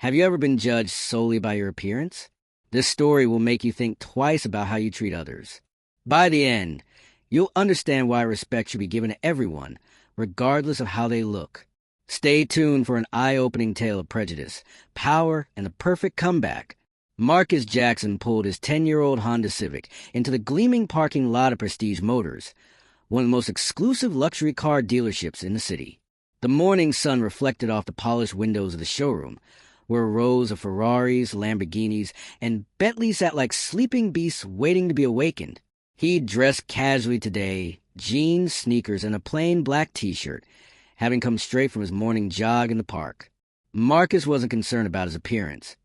Have you ever been judged solely by your appearance? This story will make you think twice about how you treat others. By the end, you'll understand why respect should be given to everyone, regardless of how they look. Stay tuned for an eye-opening tale of prejudice, power, and the perfect comeback. Marcus Jackson pulled his 10-year-old Honda Civic into the gleaming parking lot of Prestige Motors, one of the most exclusive luxury car dealerships in the city. The morning sun reflected off the polished windows of the showroom, where rows of Ferraris, Lamborghinis, and Bentleys sat like sleeping beasts waiting to be awakened. He dressed casually today, jeans, sneakers, and a plain black t-shirt, having come straight from his morning jog in the park. Marcus wasn't concerned about his appearance.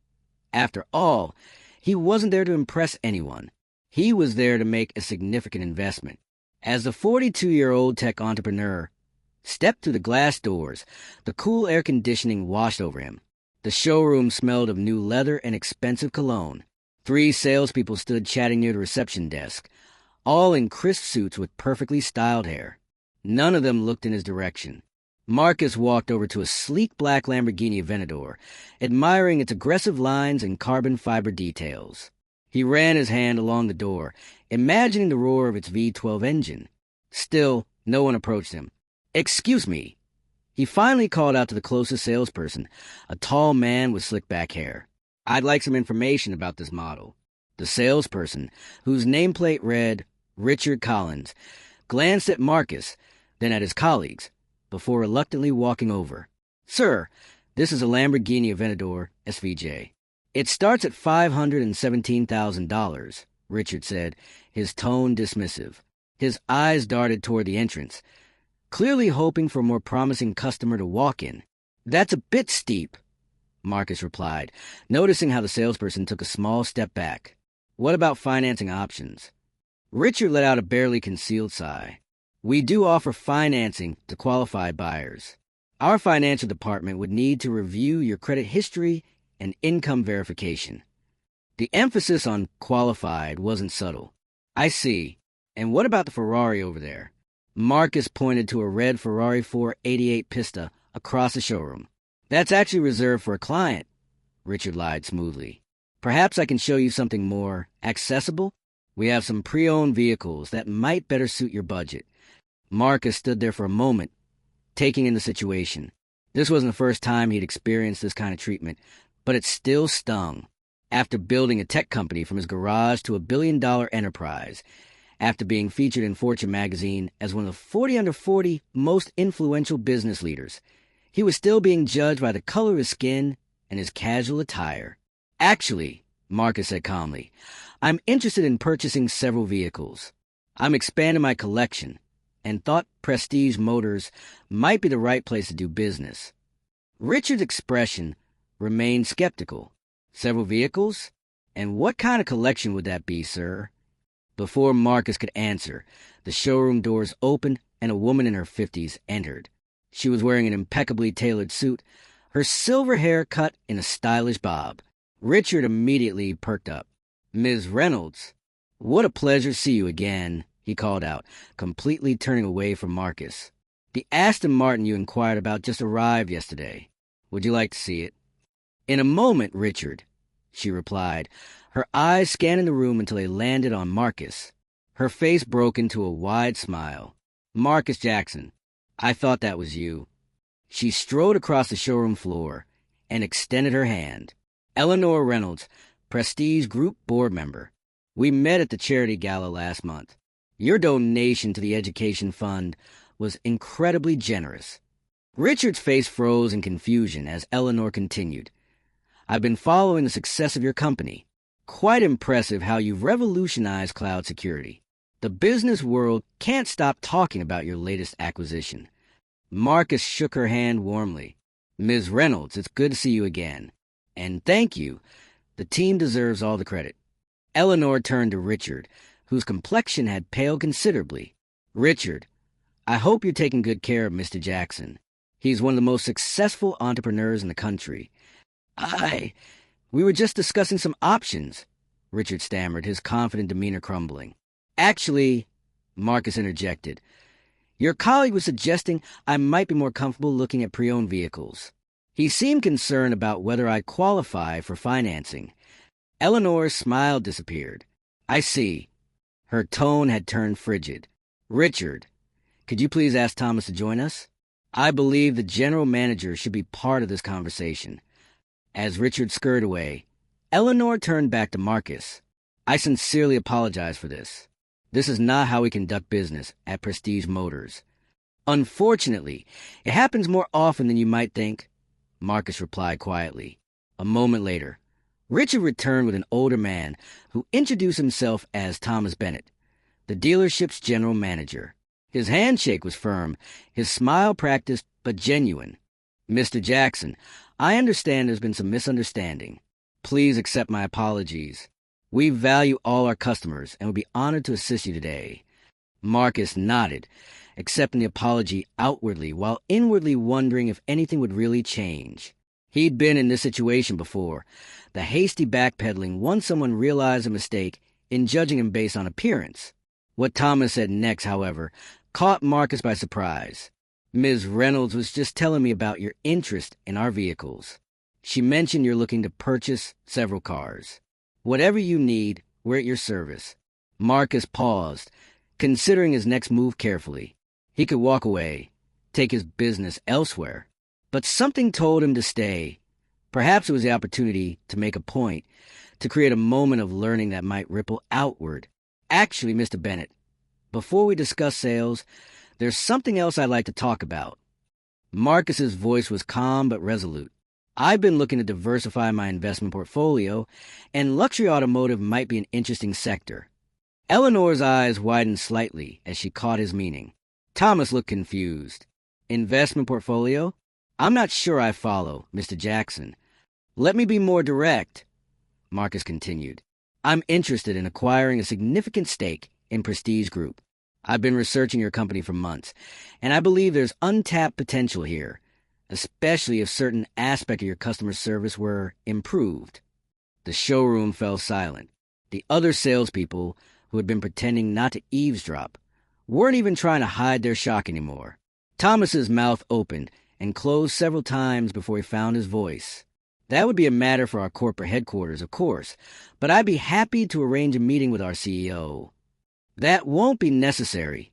After all, he wasn't there to impress anyone. He was there to make a significant investment. As the 42-year-old tech entrepreneur stepped through the glass doors, the cool air conditioning washed over him. The showroom smelled of new leather and expensive cologne. 3 salespeople stood chatting near the reception desk, all in crisp suits with perfectly styled hair. None of them looked in his direction. Marcus walked over to a sleek black Lamborghini Aventador, admiring its aggressive lines and carbon fiber details. He ran his hand along the door, imagining the roar of its V12 engine. Still, no one approached him. "Excuse me." He finally called out to the closest salesperson, a tall man with slick-back hair. "I'd like some information about this model." The salesperson, whose nameplate read Richard Collins, glanced at Marcus, then at his colleagues, before reluctantly walking over. "Sir, this is a Lamborghini Aventador SVJ. It starts at $517,000, Richard said, his tone dismissive. His eyes darted toward the entrance, clearly hoping for a more promising customer to walk in. "That's a bit steep," Marcus replied, noticing how the salesperson took a small step back. "What about financing options?" Richard let out a barely concealed sigh. "We do offer financing to qualified buyers. Our financial department would need to review your credit history and income verification." The emphasis on qualified wasn't subtle. "I see. And what about the Ferrari over there?" Marcus pointed to a red Ferrari 488 Pista across the showroom. "That's actually reserved for a client," Richard lied smoothly. "Perhaps I can show you something more accessible? We have some pre-owned vehicles that might better suit your budget." Marcus stood there for a moment, taking in the situation. This wasn't the first time he'd experienced this kind of treatment, but it still stung. After building a tech company from his garage to a billion-dollar enterprise, after being featured in Fortune magazine as one of the 40 under 40 most influential business leaders, he was still being judged by the color of his skin and his casual attire. "Actually," Marcus said calmly, "I'm interested in purchasing several vehicles. I'm expanding my collection, and thought Prestige Motors might be the right place to do business." Richard's expression remained skeptical. "Several vehicles? And what kind of collection would that be, sir?" Before Marcus could answer, the showroom doors opened and a woman in her 50s entered. She was wearing an impeccably tailored suit, her silver hair cut in a stylish bob. Richard immediately perked up. "Ms. Reynolds, what a pleasure to see you again," he called out, completely turning away from Marcus. "The Aston Martin you inquired about just arrived yesterday. Would you like to see it?" "In a moment, Richard," she replied, her eyes scanning the room until they landed on Marcus. Her face broke into a wide smile. "Marcus Jackson, I thought that was you." She strode across the showroom floor and extended her hand. "Eleanor Reynolds, Prestige Group board member. We met at the charity gala last month. Your donation to the education fund was incredibly generous." Richard's face froze in confusion as Eleanor continued. "I've been following the success of your company. Quite impressive how you've revolutionized cloud security. The business world can't stop talking about your latest acquisition." Marcus shook her hand warmly. "Ms. Reynolds, it's good to see you again. And thank you. The team deserves all the credit." Eleanor turned to Richard, whose complexion had paled considerably. "Richard, I hope you're taking good care of Mr. Jackson. He's one of the most successful entrepreneurs in the country." We were just discussing some options," Richard stammered, his confident demeanor crumbling. "Actually," Marcus interjected, "your colleague was suggesting I might be more comfortable looking at pre-owned vehicles." He seemed concerned about whether I qualify for financing. Eleanor's smile disappeared. I see. Her tone had turned frigid. Richard, could you please ask Thomas to join us? I believe the general manager should be part of this conversation. As Richard scurried away, Eleanor turned back to Marcus. I sincerely apologize for this. This is not how we conduct business at Prestige Motors. Unfortunately, it happens more often than you might think, Marcus replied quietly. A moment later, Richard returned with an older man who introduced himself as Thomas Bennett, the dealership's general manager. His handshake was firm, his smile practiced but genuine. Mr. Jackson, I understand there's been some misunderstanding. Please accept my apologies. We value all our customers and would be honored to assist you today. Marcus nodded, accepting the apology outwardly while inwardly wondering if anything would really change. He'd been in this situation before, the hasty backpedaling once someone realized a mistake in judging him based on appearance. What Thomas said next, however, caught Marcus by surprise. Ms. Reynolds was just telling me about your interest in our vehicles. She mentioned you're looking to purchase several cars. Whatever you need, we're at your service. Marcus paused, considering his next move carefully. He could walk away, take his business elsewhere, but something told him to stay. Perhaps it was the opportunity to make a point, to create a moment of learning that might ripple outward. Actually, Mr. Bennett, before we discuss sales, there's something else I'd like to talk about. Marcus's voice was calm but resolute. I've been looking to diversify my investment portfolio, and luxury automotive might be an interesting sector. Eleanor's eyes widened slightly as she caught his meaning. Thomas looked confused. Investment portfolio? I'm not sure I follow, Mr. Jackson. Let me be more direct, Marcus continued. I'm interested in acquiring a significant stake in Prestige Group. I've been researching your company for months, and I believe there's untapped potential here, especially if certain aspects of your customer service were improved. The showroom fell silent. The other salespeople, who had been pretending not to eavesdrop, weren't even trying to hide their shock anymore. Thomas's mouth opened and closed several times before he found his voice. That would be a matter for our corporate headquarters, of course, but I'd be happy to arrange a meeting with our CEO. That won't be necessary,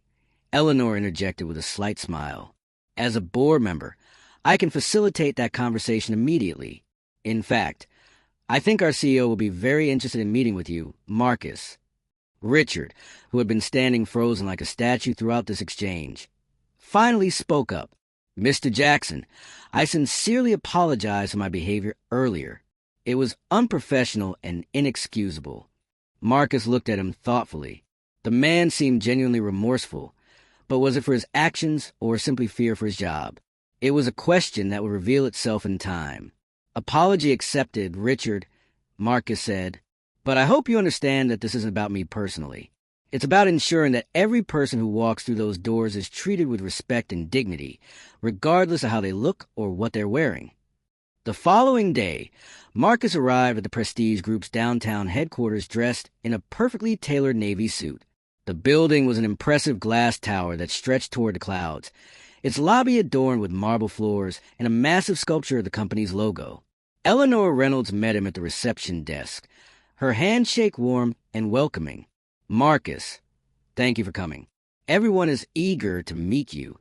Eleanor interjected with a slight smile. As a board member, I can facilitate that conversation immediately. In fact, I think our CEO will be very interested in meeting with you, Marcus. Richard, who had been standing frozen like a statue throughout this exchange, finally spoke up. Mr. Jackson, I sincerely apologize for my behavior earlier. It was unprofessional and inexcusable. Marcus looked at him thoughtfully. The man seemed genuinely remorseful, but was it for his actions or simply fear for his job? It was a question that would reveal itself in time. Apology accepted, Richard, Marcus said, but I hope you understand that this isn't about me personally. It's about ensuring that every person who walks through those doors is treated with respect and dignity, regardless of how they look or what they're wearing. The following day, Marcus arrived at the Prestige Group's downtown headquarters dressed in a perfectly tailored navy suit. The building was an impressive glass tower that stretched toward the clouds, its lobby adorned with marble floors and a massive sculpture of the company's logo. Eleanor Reynolds met him at the reception desk, her handshake warm and welcoming. Marcus, thank you for coming. Everyone is eager to meet you.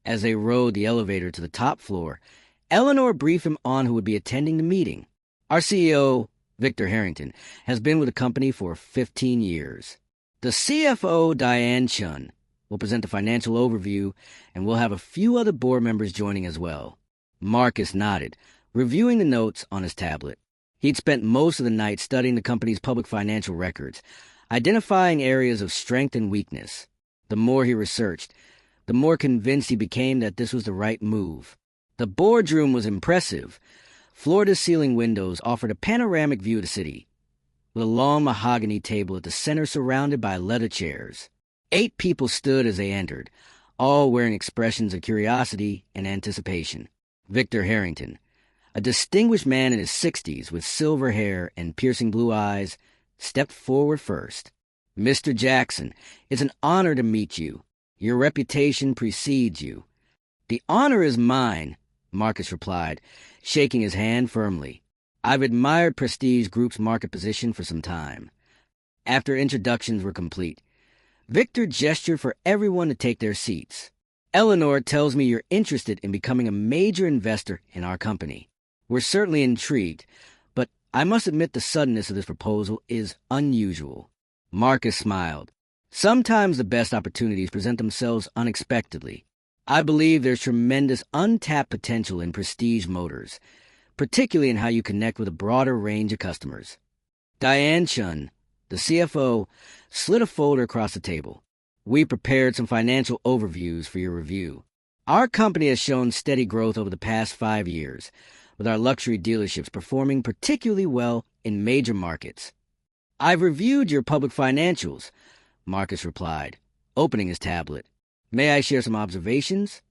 As they rode the elevator to the top floor, Eleanor briefed him on who would be attending the meeting. Our CEO, Victor Harrington, has been with the company for 15 years. The CFO, Diane Chun, will present the financial overview, and we'll have a few other board members joining as well. Marcus nodded, reviewing the notes on his tablet. He'd spent most of the night studying the company's public financial records, identifying areas of strength and weakness. The more he researched, the more convinced he became that this was the right move. The boardroom was impressive. Floor-to-ceiling windows offered a panoramic view of the city, with a long mahogany table at the center surrounded by leather chairs. 8 people stood as they entered, all wearing expressions of curiosity and anticipation. Victor Harrington, a distinguished man in his 60s with silver hair and piercing blue eyes, stepped forward first. Mr. Jackson, it's an honor to meet you. Your reputation precedes you. The honor is mine, Marcus replied, shaking his hand firmly. I've admired Prestige Group's market position for some time. After introductions were complete, Victor gestured for everyone to take their seats. Eleanor tells me you're interested in becoming a major investor in our company. We're certainly intrigued, but I must admit the suddenness of this proposal is unusual. Marcus smiled. Sometimes the best opportunities present themselves unexpectedly. I believe there's tremendous untapped potential in Prestige Motors, particularly in how you connect with a broader range of customers. Diane Chun, the CFO, slid a folder across the table. We prepared some financial overviews for your review. Our company has shown steady growth over the past 5 years, with our luxury dealerships performing particularly well in major markets. I've reviewed your public financials, Marcus replied, opening his tablet. May I share some observations?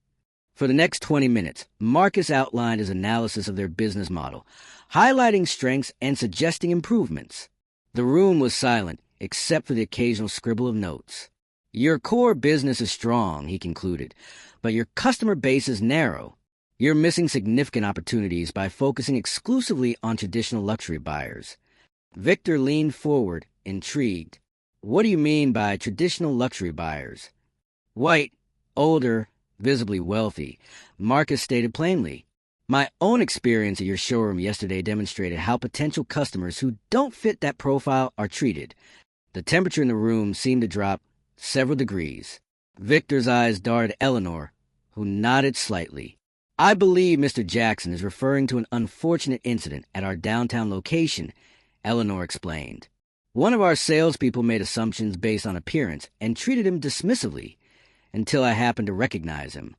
For the next 20 minutes, Marcus outlined his analysis of their business model, highlighting strengths and suggesting improvements. The room was silent, except for the occasional scribble of notes. Your core business is strong, he concluded, but your customer base is narrow. You're missing significant opportunities by focusing exclusively on traditional luxury buyers. Victor leaned forward, intrigued. What do you mean by traditional luxury buyers? White, older, visibly wealthy, Marcus stated plainly. My own experience at your showroom yesterday demonstrated how potential customers who don't fit that profile are treated. The temperature in the room seemed to drop several degrees. Victor's eyes darted at Eleanor, who nodded slightly. I believe Mr. Jackson is referring to an unfortunate incident at our downtown location, Eleanor explained. One of our salespeople made assumptions based on appearance and treated him dismissively until I happened to recognize him.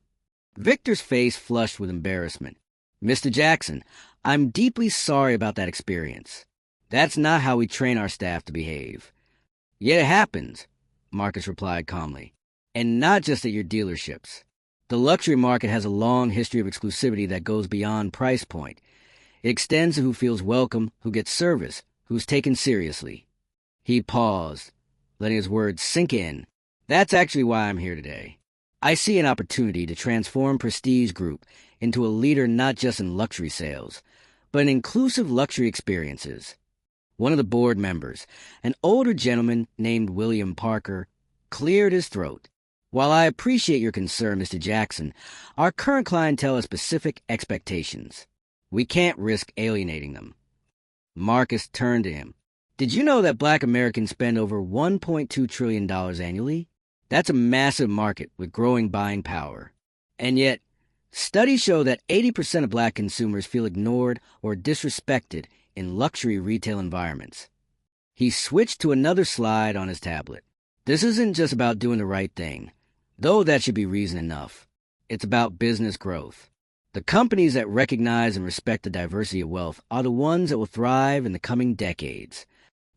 Victor's face flushed with embarrassment. Mr. Jackson, I'm deeply sorry about that experience. That's not how we train our staff to behave. Yet it happens, Marcus replied calmly, and not just at your dealerships. The luxury market has a long history of exclusivity that goes beyond price point. It extends to who feels welcome, who gets service, who's taken seriously. He paused, letting his words sink in. That's actually why I'm here today. I see an opportunity to transform Prestige Group into a leader not just in luxury sales, but in inclusive luxury experiences. One of the board members, an older gentleman named William Parker, cleared his throat. While I appreciate your concern, Mr. Jackson, our current clientele has specific expectations. We can't risk alienating them. Marcus turned to him. Did you know that Black Americans spend over $1.2 trillion annually? That's a massive market with growing buying power. And yet, studies show that 80% of Black consumers feel ignored or disrespected in luxury retail environments. He switched to another slide on his tablet. This isn't just about doing the right thing, though that should be reason enough. It's about business growth. The companies that recognize and respect the diversity of wealth are the ones that will thrive in the coming decades.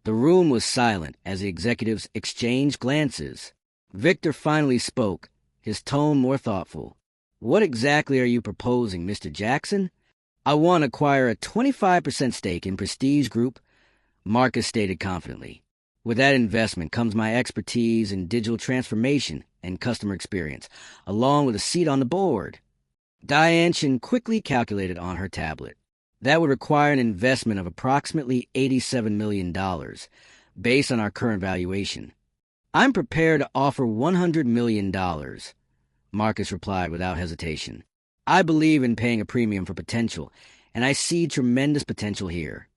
The room was silent as the executives exchanged glances. Victor finally spoke, his tone more thoughtful. What exactly are you proposing, Mr. Jackson? I want to acquire a 25% stake in Prestige Group, Marcus stated confidently. With that investment comes my expertise in digital transformation and customer experience, along with a seat on the board. Diane Chin quickly calculated on her tablet. That would require an investment of approximately $87 million, based on our current valuation. I'm prepared to offer $100 million, Marcus replied without hesitation. I believe in paying a premium for potential, and I see tremendous potential here.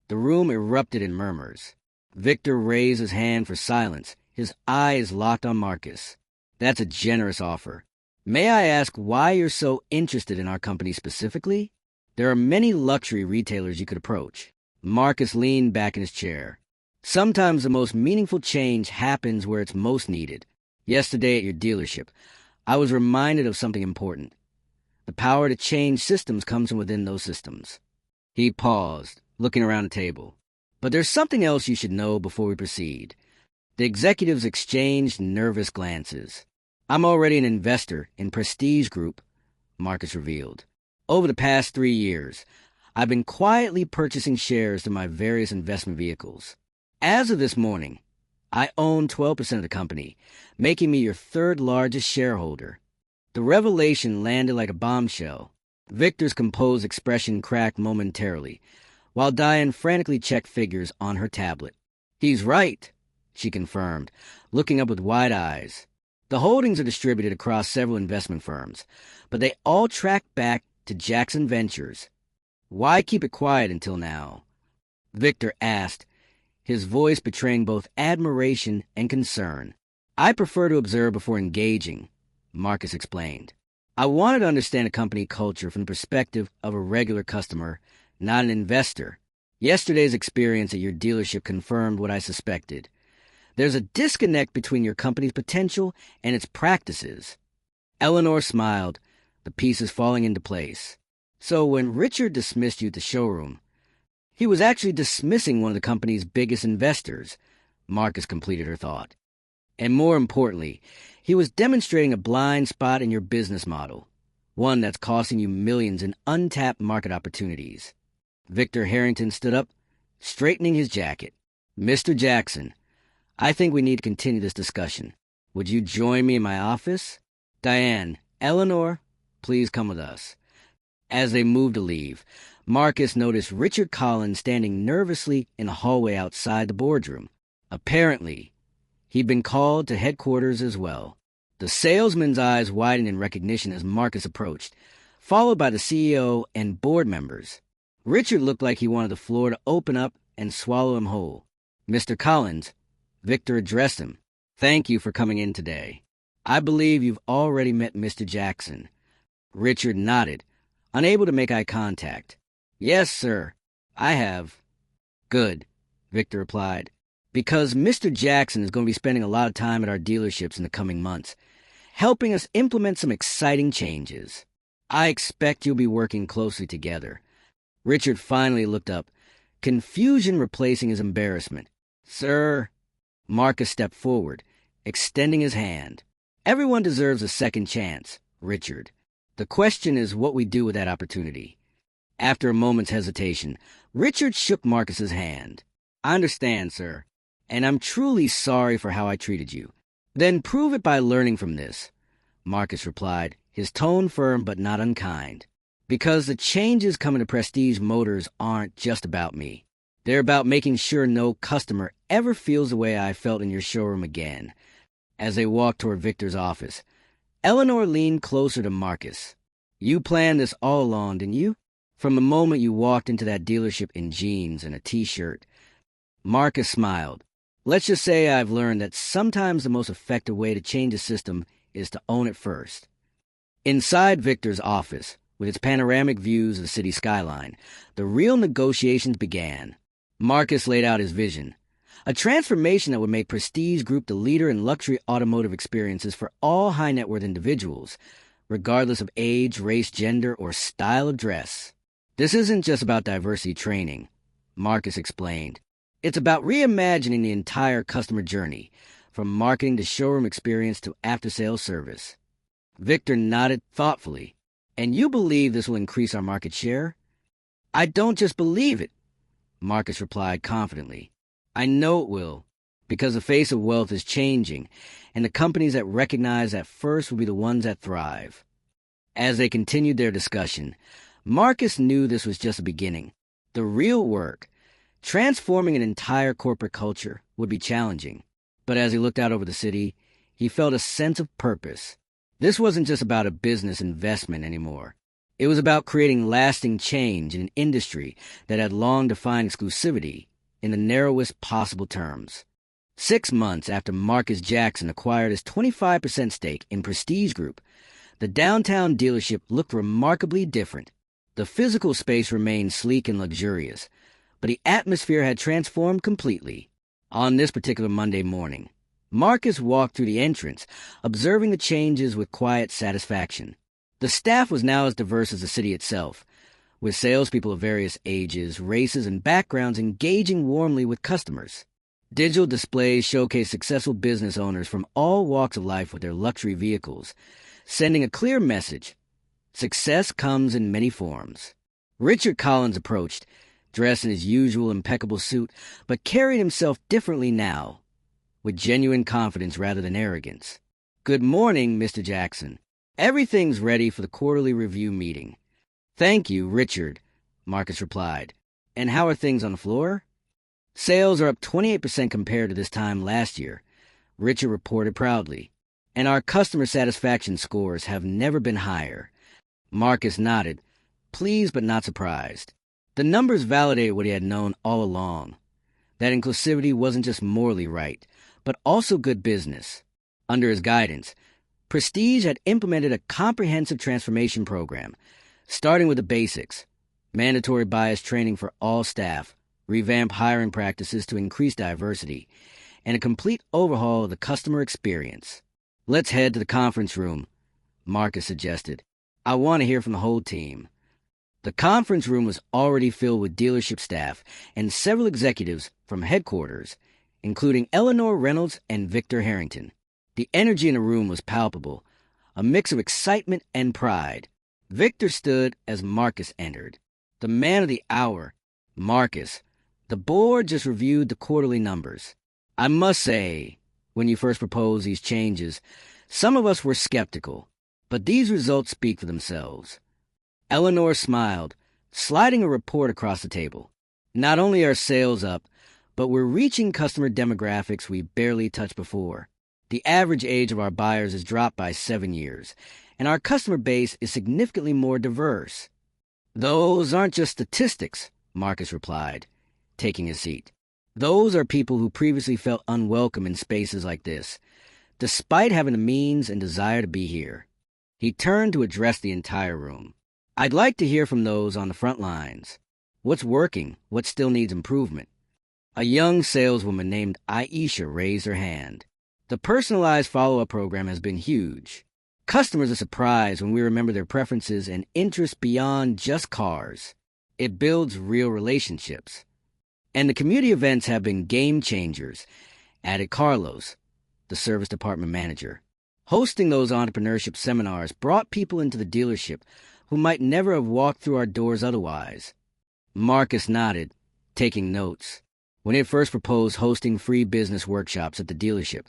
The room erupted in murmurs. Victor raised his hand for silence, his eyes locked on Marcus. That's a generous offer. May I ask why you're so interested in our company specifically? There are many luxury retailers you could approach. Marcus leaned back in his chair. Sometimes the most meaningful change happens where it's most needed. Yesterday at your dealership, I was reminded of something important. The power to change systems comes from within those systems. He paused, looking around the table. But there's something else you should know before we proceed. The executives exchanged nervous glances. I'm already an investor in Prestige Group, Marcus revealed. Over the past 3 years, I've been quietly purchasing shares through my various investment vehicles. As of this morning, I own 12% of the company, making me your third largest shareholder. The revelation landed like a bombshell. Victor's composed expression cracked momentarily, while Diane frantically checked figures on her tablet. "He's right," she confirmed, looking up with wide eyes. "The holdings are distributed across several investment firms, but they all track back to Jackson Ventures. Why keep it quiet until now?" Victor asked, his voice betraying both admiration and concern. "I prefer to observe before engaging," Marcus explained. "I wanted to understand a company culture from the perspective of a regular customer, not an investor. Yesterday's experience at your dealership confirmed what I suspected. There's a disconnect between your company's potential and its practices." Eleanor smiled, the pieces falling into place. "So when Richard dismissed you at the showroom, he was actually dismissing one of the company's biggest investors," Marcus completed her thought. "And more importantly, he was demonstrating a blind spot in your business model, one that's costing you millions in untapped market opportunities." Victor Harrington stood up, straightening his jacket. "Mr. Jackson, I think we need to continue this discussion. Would you join me in my office? Diane, Eleanor, please come with us." As they moved to leave, Marcus noticed Richard Collins standing nervously in the hallway outside the boardroom. Apparently, he'd been called to headquarters as well. The salesman's eyes widened in recognition as Marcus approached, followed by the CEO and board members. Richard looked like he wanted the floor to open up and swallow him whole. "Mr. Collins," Victor addressed him, "thank you for coming in today. I believe you've already met Mr. Jackson." Richard nodded, unable to make eye contact. "Yes, sir, I have." "Good," Victor replied, "because Mr. Jackson is going to be spending a lot of time at our dealerships in the coming months, helping us implement some exciting changes. I expect you'll be working closely together." Richard finally looked up, confusion replacing his embarrassment. "Sir," Marcus stepped forward, extending his hand. "Everyone deserves a second chance, Richard. The question is what we do with that opportunity." After a moment's hesitation, Richard shook Marcus's hand. "I understand, sir, and I'm truly sorry for how I treated you." "Then prove it by learning from this," Marcus replied, his tone firm but not unkind. "Because the changes coming to Prestige Motors aren't just about me. They're about making sure no customer ever feels the way I felt in your showroom again." As they walked toward Victor's office, Eleanor leaned closer to Marcus. "You planned this all along, didn't you? From the moment you walked into that dealership in jeans and a t-shirt." Marcus smiled. "Let's just say I've learned that sometimes the most effective way to change a system is to own it first." Inside Victor's office, with its panoramic views of the city skyline, the real negotiations began. Marcus laid out his vision. A transformation that would make Prestige Group the leader in luxury automotive experiences for all high-net-worth individuals, regardless of age, race, gender, or style of dress. "This isn't just about diversity training," Marcus explained. "It's about reimagining the entire customer journey, from marketing to showroom experience to after-sales service." Victor nodded thoughtfully. "And you believe this will increase our market share?" "I don't just believe it," Marcus replied confidently. "I know it will, because the face of wealth is changing, and the companies that recognize that first will be the ones that thrive." As they continued their discussion, Marcus knew this was just the beginning. The real work, transforming an entire corporate culture, would be challenging. But as he looked out over the city, he felt a sense of purpose. This wasn't just about a business investment anymore. It was about creating lasting change in an industry that had long defined exclusivity in the narrowest possible terms. 6 months after Marcus Jackson acquired his 25% stake in Prestige Group, the downtown dealership looked remarkably different. The physical space remained sleek and luxurious, but the atmosphere had transformed completely. On this particular Monday morning, Marcus walked through the entrance, observing the changes with quiet satisfaction. The staff was now as diverse as the city itself, with salespeople of various ages, races, and backgrounds engaging warmly with customers. Digital displays showcased successful business owners from all walks of life with their luxury vehicles, sending a clear message: success comes in many forms. Richard Collins approached, dressed in his usual impeccable suit, but carried himself differently now, with genuine confidence rather than arrogance. "Good morning, Mr. Jackson. Everything's ready for the quarterly review meeting." "Thank you, Richard," Marcus replied. "And how are things on the floor?" "Sales are up 28% compared to this time last year," Richard reported proudly. "And our customer satisfaction scores have never been higher." Marcus nodded, pleased but not surprised. The numbers validated what he had known all along, that inclusivity wasn't just morally right, but also good business. Under his guidance, Prestige had implemented a comprehensive transformation program, starting with the basics: mandatory bias training for all staff, revamped hiring practices to increase diversity, and a complete overhaul of the customer experience. "Let's head to the conference room," Marcus suggested. "I want to hear from the whole team." The conference room was already filled with dealership staff and several executives from headquarters, including Eleanor Reynolds and Victor Harrington. The energy in the room was palpable, a mix of excitement and pride. Victor stood as Marcus entered. The man of the hour, Marcus. The board just reviewed the quarterly numbers. "I must say, when you first proposed these changes, some of us were skeptical, but these results speak for themselves." Eleanor smiled, sliding a report across the table. "Not only are sales up, but we're reaching customer demographics we barely touched before. The average age of our buyers has dropped by 7 years, and our customer base is significantly more diverse." "Those aren't just statistics," Marcus replied, taking his seat. "Those are people who previously felt unwelcome in spaces like this, despite having the means and desire to be here." He turned to address the entire room. "I'd like to hear from those on the front lines. What's working? What still needs improvement?" A young saleswoman named Aisha raised her hand. "The personalized follow-up program has been huge. Customers are surprised when we remember their preferences and interests beyond just cars. It builds real relationships. And the community events have been game changers," added Carlos, the service department manager. "Hosting those entrepreneurship seminars brought people into the dealership who might never have walked through our doors otherwise." Marcus nodded, taking notes. When he had first proposed hosting free business workshops at the dealership,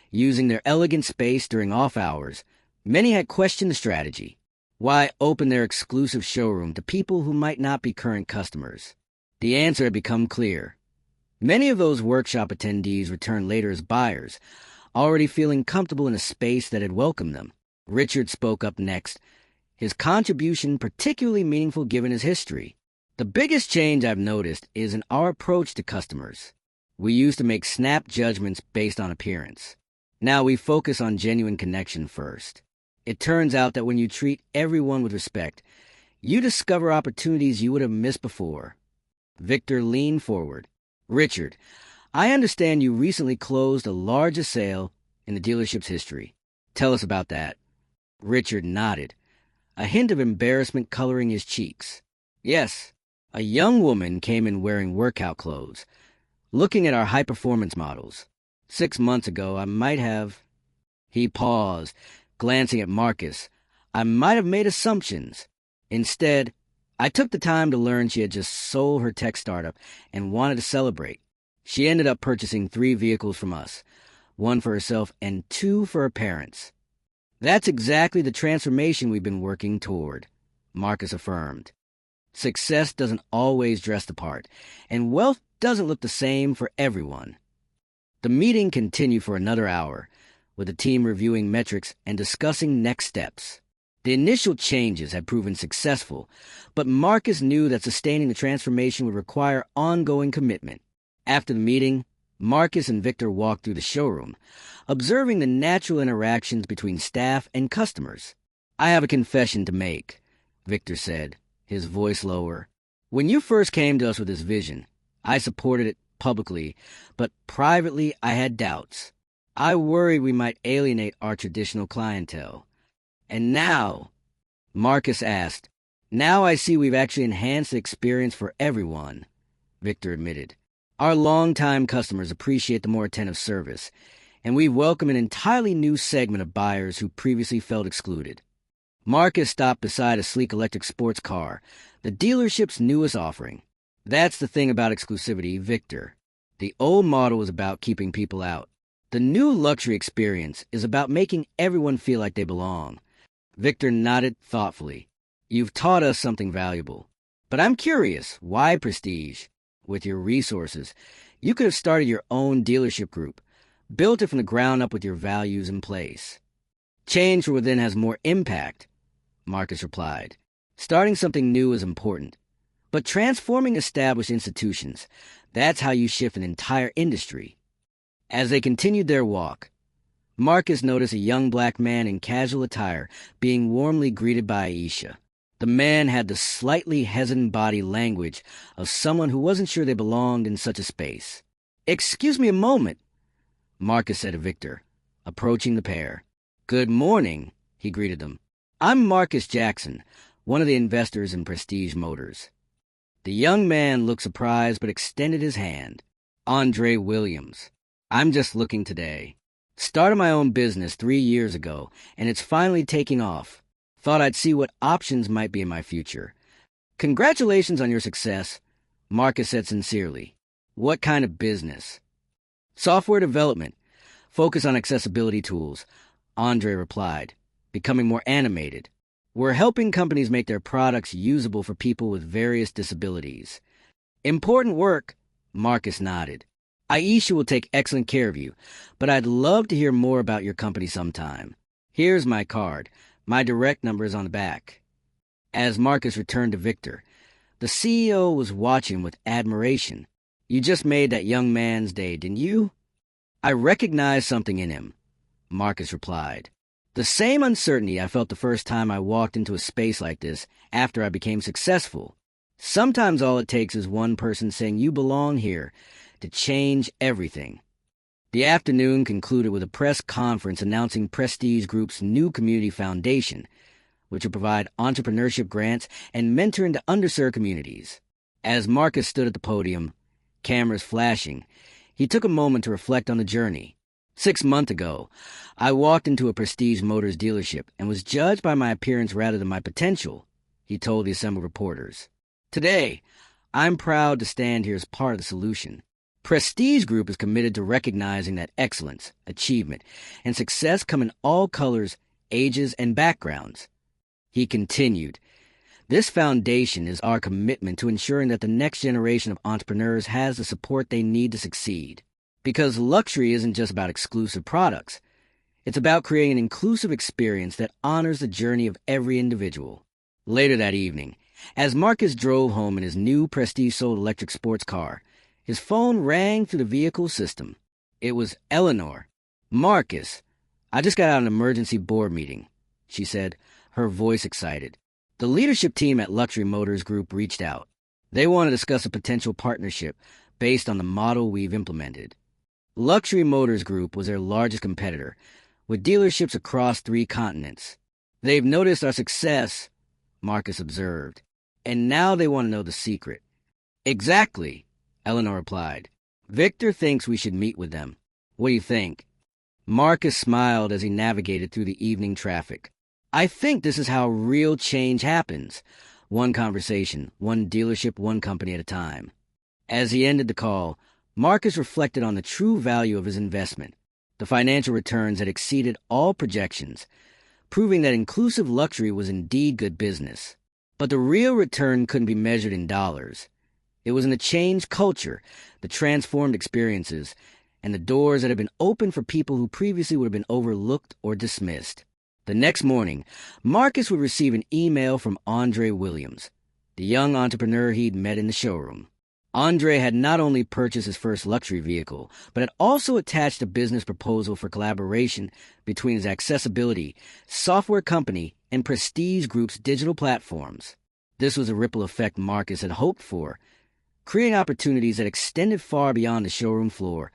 using their elegant space during off hours, many had questioned the strategy. Why open their exclusive showroom to people who might not be current customers? The answer had become clear. Many of those workshop attendees returned later as buyers, already feeling comfortable in a space that had welcomed them. Richard spoke up next, his contribution particularly meaningful given his history. "The biggest change I've noticed is in our approach to customers. We used to make snap judgments based on appearance. Now we focus on genuine connection first. It turns out that when you treat everyone with respect, you discover opportunities you would have missed before." Victor leaned forward. "Richard, I understand you recently closed the largest sale in the dealership's history. Tell us about that." Richard nodded, a hint of embarrassment coloring his cheeks. "Yes, a young woman came in wearing workout clothes, looking at our high-performance models. 6 months ago, I might have—" He paused, glancing at Marcus. "I might have made assumptions. Instead, I took the time to learn she had just sold her tech startup and wanted to celebrate. She ended up purchasing 3 vehicles from us, 1 for herself and 2 for her parents." "That's exactly the transformation we've been working toward," Marcus affirmed. "Success doesn't always dress the part, and wealth doesn't look the same for everyone." The meeting continued for another hour, with the team reviewing metrics and discussing next steps. The initial changes had proven successful, but Marcus knew that sustaining the transformation would require ongoing commitment. After the meeting, Marcus and Victor walked through the showroom, observing the natural interactions between staff and customers. "I have a confession to make," Victor said, his voice lower. "When you first came to us with this vision, I supported it publicly, but privately I had doubts. I worried we might alienate our traditional clientele. And now," Marcus asked, "now I see we've actually enhanced the experience for everyone," Victor admitted. "Our longtime customers appreciate the more attentive service, and we welcome an entirely new segment of buyers who previously felt excluded." Marcus stopped beside a sleek electric sports car, the dealership's newest offering. "That's the thing about exclusivity, Victor. The old model was about keeping people out. The new luxury experience is about making everyone feel like they belong." Victor nodded thoughtfully. You've taught us something valuable. But I'm curious, why prestige? With your resources, you could have started your own dealership group, built it from the ground up with your values in place. Change from within has more impact, Marcus replied. Starting something new is important. But transforming established institutions, that's how you shift an entire industry. As they continued their walk, Marcus noticed a young black man in casual attire being warmly greeted by Aisha. The man had the slightly hesitant body language of someone who wasn't sure they belonged in such a space. "Excuse me a moment," Marcus said to Victor, approaching the pair. "Good morning," he greeted them. "I'm Marcus Jackson, one of the investors in Prestige Motors." The young man looked surprised but extended his hand. "Andre Williams. I'm just looking today. Started my own business 3 years ago, and it's finally taking off. Thought I'd see what options might be in my future." "Congratulations on your success," Marcus said sincerely. "What kind of business?" "Software development. Focus on accessibility tools," Andre replied, becoming more animated. "We're helping companies make their products usable for people with various disabilities." "Important work," Marcus nodded. "Aisha will take excellent care of you, but I'd love to hear more about your company sometime. Here's my card. My direct number is on the back." As Marcus returned to Victor, the CEO was watching with admiration. "You just made that young man's day, didn't you?" "I recognized something in him," Marcus replied. "The same uncertainty I felt the first time I walked into a space like this after I became successful. Sometimes all it takes is one person saying you belong here to change everything." The afternoon concluded with a press conference announcing Prestige Group's new community foundation, which will provide entrepreneurship grants and mentor into underserved communities. As Marcus stood at the podium, cameras flashing, he took a moment to reflect on the journey. 6 months ago, I walked into a Prestige Motors dealership and was judged by my appearance rather than my potential, he told the assembled reporters. Today, I'm proud to stand here as part of the solution. Prestige Group is committed to recognizing that excellence, achievement, and success come in all colors, ages, and backgrounds. He continued, "This foundation is our commitment to ensuring that the next generation of entrepreneurs has the support they need to succeed. Because luxury isn't just about exclusive products. It's about creating an inclusive experience that honors the journey of every individual." Later that evening, as Marcus drove home in his new Prestige-sold electric sports car, his phone rang through the vehicle system. It was Eleanor. "Marcus, I just got out of an emergency board meeting," she said, her voice excited. "The leadership team at Luxury Motors Group reached out. They want to discuss a potential partnership based on the model we've implemented." Luxury Motors Group was their largest competitor, with dealerships across 3 continents. "They've noticed our success," Marcus observed, "and now they want to know the secret." "Exactly," Eleanor replied. "Victor thinks we should meet with them. What do you think?" Marcus smiled as he navigated through the evening traffic. "I think this is how real change happens. One conversation, one dealership, one company at a time." As he ended the call, Marcus reflected on the true value of his investment. The financial returns had exceeded all projections, proving that inclusive luxury was indeed good business. But the real return couldn't be measured in dollars. It was in the changed culture, the transformed experiences, and the doors that had been opened for people who previously would have been overlooked or dismissed. The next morning, Marcus would receive an email from Andre Williams, the young entrepreneur he'd met in the showroom. Andre had not only purchased his first luxury vehicle, but had also attached a business proposal for collaboration between his accessibility software company and Prestige Group's digital platforms. This was a ripple effect Marcus had hoped for, creating opportunities that extended far beyond the showroom floor,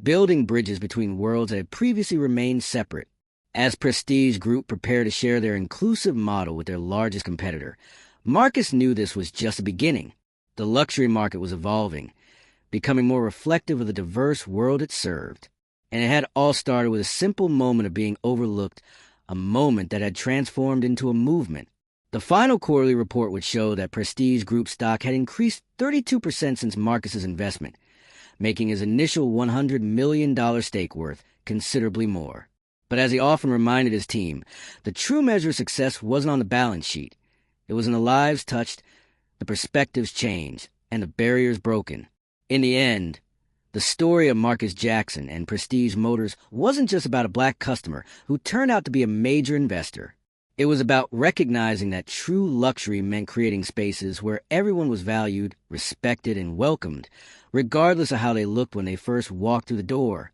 building bridges between worlds that had previously remained separate. As Prestige Group prepared to share their inclusive model with their largest competitor, Marcus knew this was just the beginning. The luxury market was evolving, becoming more reflective of the diverse world it served. And it had all started with a simple moment of being overlooked, a moment that had transformed into a movement. The final quarterly report would show that Prestige Group stock had increased 32% since Marcus's investment, making his initial $100 million stake worth considerably more. But as he often reminded his team, the true measure of success wasn't on the balance sheet. It was when the lives touched, the perspectives changed, and the barriers broken. In the end, the story of Marcus Jackson and Prestige Motors wasn't just about a black customer who turned out to be a major investor. It was about recognizing that true luxury meant creating spaces where everyone was valued, respected, and welcomed, regardless of how they looked when they first walked through the door.